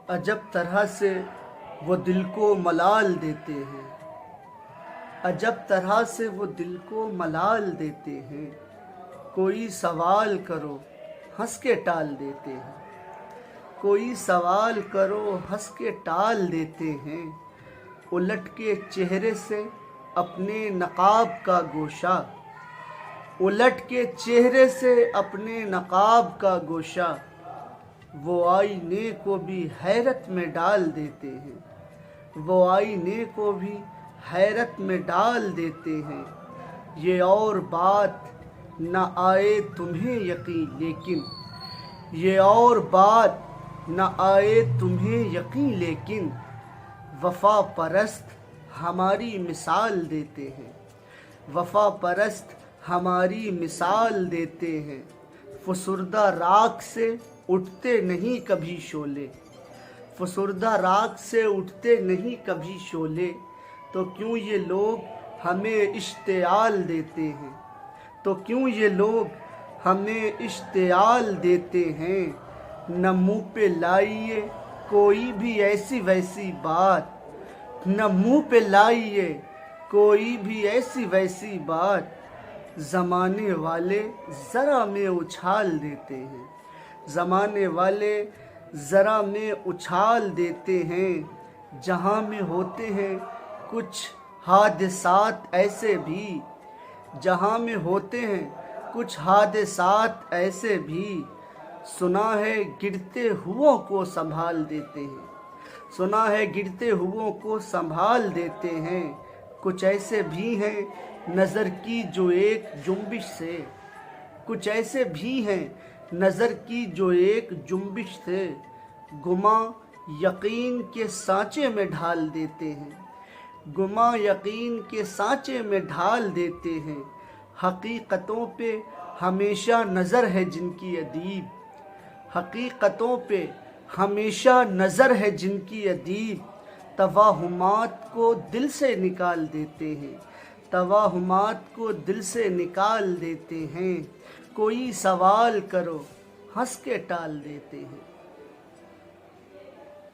عجب طرح سے وہ دل کو ملال دیتے ہیں، عجب طرح سے وہ دل کو ملال دیتے ہیں۔ کوئی سوال کرو ہنس کے ٹال دیتے ہیں، کوئی سوال کرو ہنس کے ٹال دیتے ہیں۔ الٹ کے چہرے سے اپنے نقاب کا گوشہ، الٹ کے چہرے سے اپنے نقاب کا گوشہ، وہ آئینے کو بھی حیرت میں ڈال دیتے ہیں، وہ آئینے کو بھی حیرت میں ڈال دیتے ہیں۔ یہ اور بات نہ آئے تمہیں یقین لیکن، یہ اور بات نہ آئے تمہیں یقین لیکن، وفا پرست ہماری مثال دیتے ہیں، وفا پرست ہماری مثال دیتے ہیں۔ فسردہ راکھ سے اٹھتے نہیں کبھی شعلے، فسردہ راکھ سے اٹھتے نہیں کبھی شعلے، تو کیوں یہ لوگ ہمیں اشتعال دیتے ہیں، تو کیوں یہ لوگ ہمیں اشتعال دیتے ہیں۔ نہ منہ پہ لائیے کوئی بھی ایسی ویسی بات، نہ منہ پہ لائیے کوئی بھی ایسی ویسی بات، زمانے والے ذرا میں اچھال دیتے ہیں، زمانے والے ذرا میں اچھال دیتے ہیں۔ جہاں میں ہوتے ہیں کچھ حادثات ایسے بھی، جہاں میں ہوتے ہیں کچھ حادثات ایسے بھی، سنا ہے گرتے ہوئوں کو سنبھال دیتے ہیں، سنا ہے گرتے ہوئوں کو سنبھال دیتے ہیں۔ کچھ ایسے بھی ہیں نظر کی جو ایک جنبش سے، کچھ ایسے بھی ہیں نظر کی جو ایک جنبش سے، گماں یقین کے سانچے میں ڈھال دیتے ہیں، گماں یقین کے سانچے میں ڈھال دیتے ہیں۔ حقیقتوں پہ ہمیشہ نظر ہے جن کی ادیب، حقیقتوں پہ ہمیشہ نظر ہے جن کی ادیب، توہمات کو دل سے نکال دیتے ہیں، توہمات کو دل سے نکال دیتے ہیں۔ کوئی سوال کرو ہنس کے ٹال دیتے ہیں۔